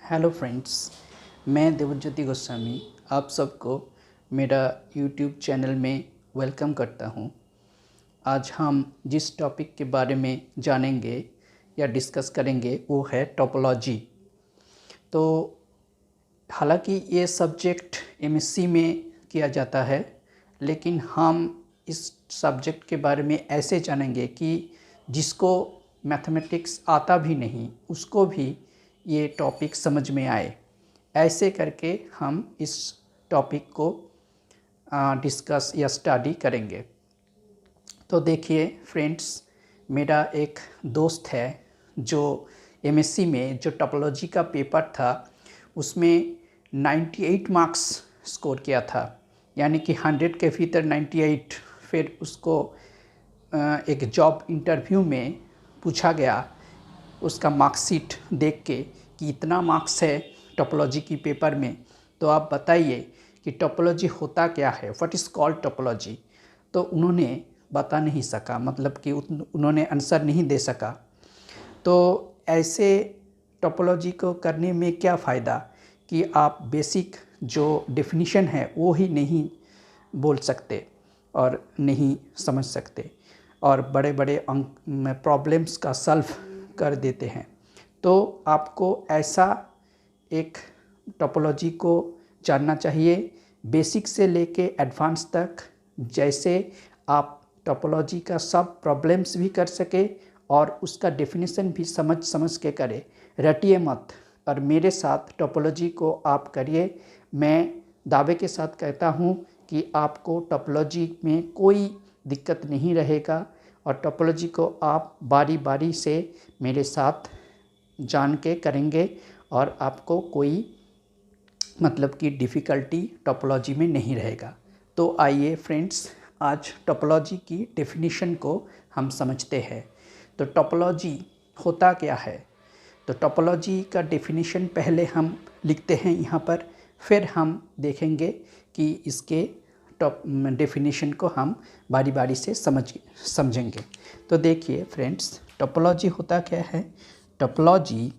Hello friends, मैं देवज्योति गोस्वामी आप सबको मेरा यूट्यूब चैनल में वेलकम करता हूं। आज हम जिस टॉपिक के बारे में जानेंगे या डिस्कस करेंगे वो है टोपोलॉजी। तो हालांकि ये सब्जेक्ट एमएससी में किया जाता है, लेकिन हम इस सब्जेक्ट के बारे में ऐसे जानेंगे कि जिसको मैथमेटिक्स आता भी नहीं उसको भी ये टॉपिक समझ में आए। ऐसे करके हम इस टॉपिक को डिस्कस या स्टडी करेंगे। तो देखिए फ्रेंड्स, मेरा एक दोस्त है जो एमएससी में जो टोपोलॉजी का पेपर था उसमें 98 मार्क्स स्कोर किया था, यानी कि 100 के भीतर 98। फिर उसको एक जॉब इंटरव्यू में पूछा गया उसका मार्कशीट देख के कि इतना मार्क्स है टोपोलॉजी की पेपर में, तो आप बताइए कि टोपोलॉजी होता क्या है, व्हाट इज़ कॉल्ड टोपोलॉजी। तो उन्होंने बता नहीं सका, मतलब कि उन्होंने आंसर नहीं दे सका। तो ऐसे टोपोलॉजी को करने में क्या फ़ायदा कि आप बेसिक जो डेफिनीशन है वो ही नहीं बोल सकते और नहीं समझ सकते, और बड़े बड़े प्रॉब्लम्स का सॉल्व कर देते हैं। तो आपको ऐसा एक टोपोलॉजी को जानना चाहिए बेसिक से लेके एडवांस तक, जैसे आप टोपोलॉजी का सब प्रॉब्लम्स भी कर सके और उसका डेफिनेशन भी समझ के करें। रटिए मत और मेरे साथ टोपोलॉजी को आप करिए। मैं दावे के साथ कहता हूँ कि आपको टोपोलॉजी में कोई दिक्कत नहीं रहेगा और टोपोलॉजी को आप बारी बारी से मेरे साथ जान के करेंगे और आपको कोई मतलब कि डिफ़िकल्टी टोपोलॉजी में नहीं रहेगा। तो आइए फ्रेंड्स, आज टोपोलॉजी की डेफिनेशन को हम समझते हैं। तो टोपोलॉजी होता क्या है? तो टोपोलॉजी का डेफिनेशन पहले हम लिखते हैं यहाँ पर, फिर हम देखेंगे कि इसके डेफिनेशन को हम बारी बारी से समझेंगे। तो देखिए फ्रेंड्स, टोपोलॉजी होता क्या है? Topology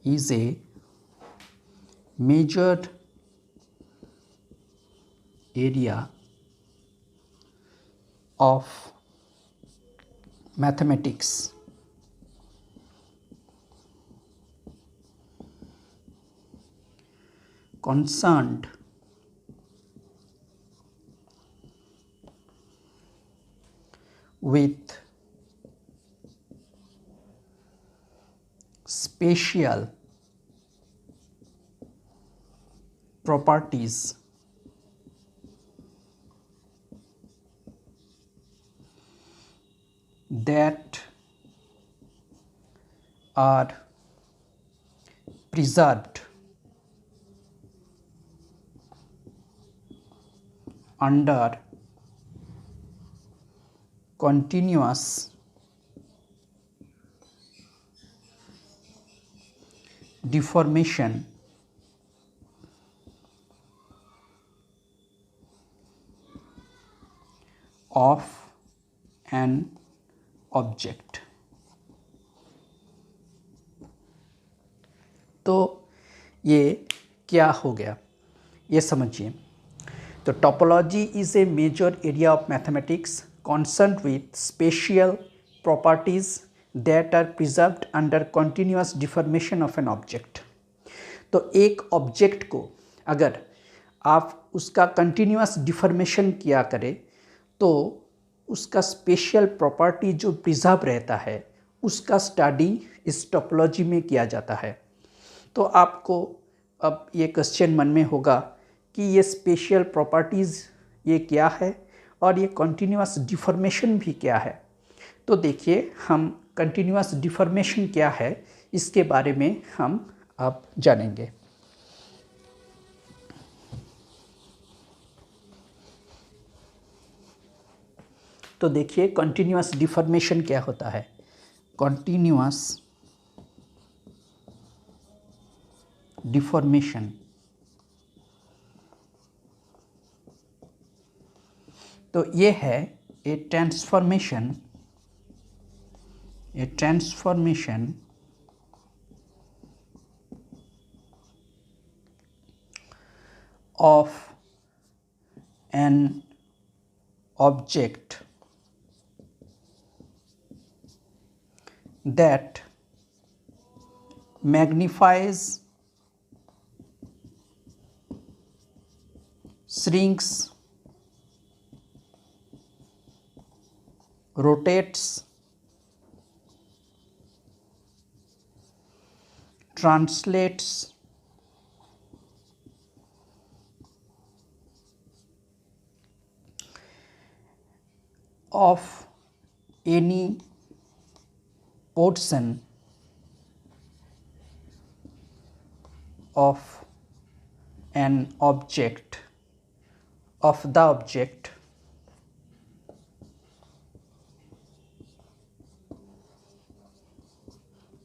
is a measured area of mathematics concerned with spatial properties that are preserved under continuous deformation of an object। तो ये क्या हो गया, ये समझिए। तो topology is a major area of mathematics concern with spatial properties that are preserved under continuous deformation of an object. तो एक ऑब्जेक्ट को अगर आप उसका कंटिन्यूअस डिफॉर्मेशन किया करें तो उसका स्पेशल प्रॉपर्टी जो प्रिजर्व रहता है उसका स्टडी इस टोपोलॉजी में किया जाता है। तो आपको अब ये क्वेश्चन मन में होगा कि ये स्पेशल प्रॉपर्टीज़ ये क्या है और ये कंटिन्यूअस डिफॉर्मेशन भी क्या है। तो देखिए, हम कंटिन्यूअस डिफॉर्मेशन क्या है इसके बारे में हम अब जानेंगे। तो देखिए, कंटिन्यूअस डिफॉर्मेशन क्या होता है। कंटिन्यूअस डिफॉर्मेशन तो ये है ए a transformation of an object that magnifies, shrinks, rotates, translates, of any portion of an object, of the object,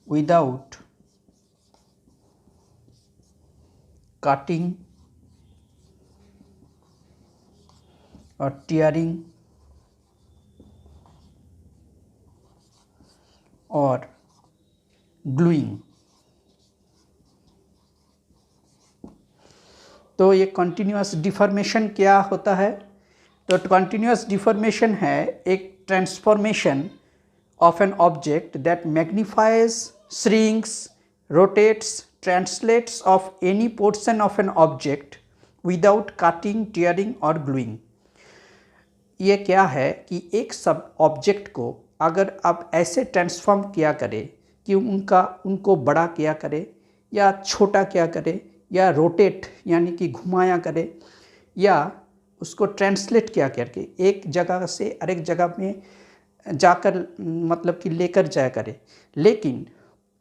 without cutting or tearing or gluing। तो ये कंटिन्यूअस डिफॉर्मेशन क्या होता है? तो कंटिन्यूअस डिफॉर्मेशन है एक transformation of an object that magnifies, shrinks, rotates, translates of any portion of an object without cutting, tearing or gluing। ये क्या है कि एक सब ऑब्जेक्ट को अगर आप ऐसे ट्रांसफॉर्म किया करें कि उनको बड़ा किया करे या छोटा किया करे या रोटेट यानी कि घुमाया करे या उसको ट्रांसलेट किया करके एक जगह से अनेक जगह में जाकर मतलब कि लेकर जाया करे, लेकिन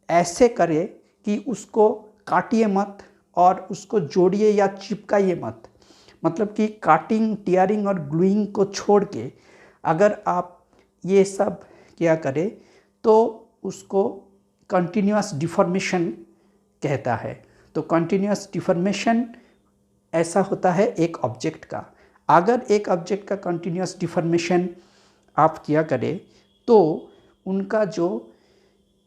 ऐसे करे कि उसको काटिए मत और उसको जोड़िए या चिपकाइए मत। मतलब कि काटिंग, टियरिंग और ग्लूइंग को छोड़ के अगर आप ये सब क्या करें तो उसको कंटिन्यूअस डिफॉर्मेशन कहता है। तो कंटिन्यूअस डिफॉर्मेशन ऐसा होता है एक ऑब्जेक्ट का। अगर एक ऑब्जेक्ट का कंटिन्यूअस डिफॉर्मेशन आप किया करें तो उनका जो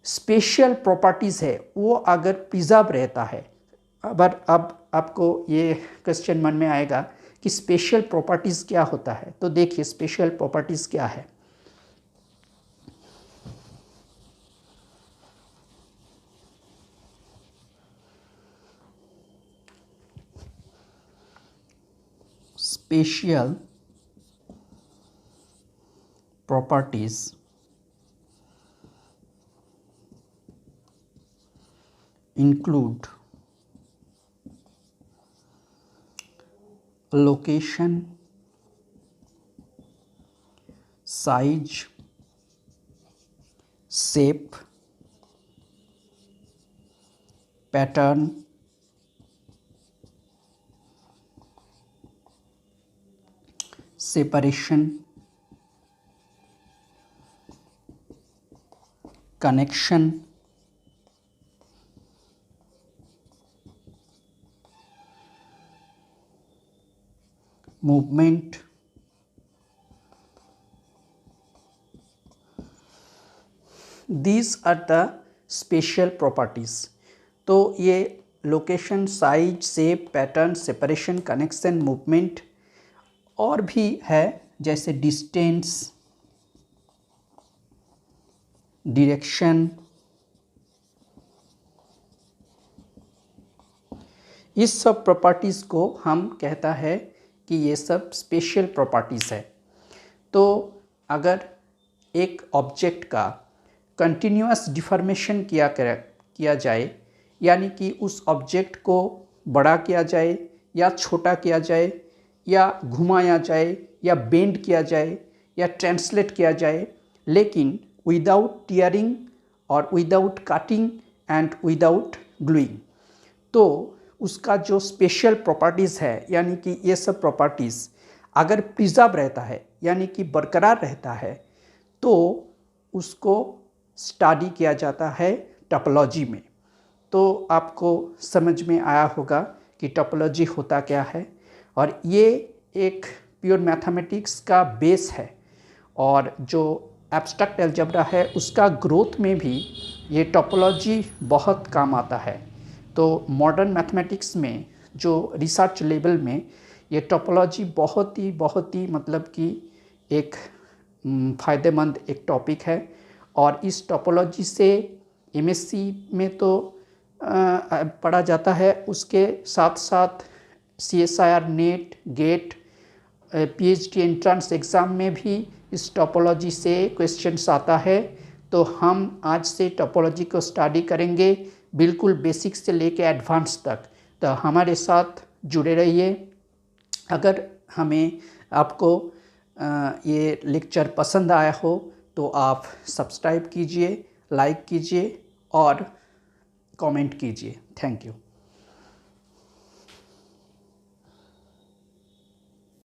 स्पेशल प्रॉपर्टीज़ है वो अगर प्रिजर्व रहता है। अब आपको ये क्वेश्चन मन में आएगा कि स्पेशल प्रॉपर्टीज़ क्या होता है। तो देखिए स्पेशल प्रॉपर्टीज़ क्या है। Special properties include location, size, shape, pattern, separation, connection, movement, these are the special properties। तो ये location, size, shape, pattern, separation, connection, movement और भी है जैसे डिस्टेंस, डायरेक्शन। इस सब प्रॉपर्टीज़ को हम कहता है कि ये सब स्पेशल प्रॉपर्टीज़ है। तो अगर एक ऑब्जेक्ट का कंटिन्यूअस डिफॉर्मेशन किया जाए यानी कि उस ऑब्जेक्ट को बड़ा किया जाए या छोटा किया जाए या घुमाया जाए या बेंड किया जाए या ट्रांसलेट किया जाए, लेकिन विदाउट टियरिंग और without cutting and without gluing, तो उसका जो स्पेशल प्रॉपर्टीज़ है यानी कि ये सब प्रॉपर्टीज़ अगर प्रिजर्व रहता है यानी कि बरकरार रहता है तो उसको स्टडी किया जाता है टोपोलॉजी में। तो आपको समझ में आया होगा कि टोपोलॉजी होता क्या है, और ये एक प्योर मैथमेटिक्स का बेस है और जो एब्स्ट्रैक्ट अलजेब्रा है उसका ग्रोथ में भी ये टोपोलॉजी बहुत काम आता है। तो मॉडर्न मैथमेटिक्स में जो रिसर्च लेवल में ये टोपोलॉजी बहुत ही मतलब कि एक फ़ायदेमंद एक टॉपिक है। और इस टोपोलॉजी से एमएससी में तो पढ़ा जाता है, उसके साथ साथ CSIR, NET, GATE, PhD entrance exam में भी इस टोपोलॉजी से क्वेश्चंस आता है। तो हम आज से टोपोलॉजी को स्टडी करेंगे बिल्कुल बेसिक से लेके एडवांस तक। तो हमारे साथ जुड़े रहिए। अगर आपको ये लेक्चर पसंद आया हो तो आप सब्सक्राइब कीजिए, लाइक कीजिए और कमेंट कीजिए। Thank you.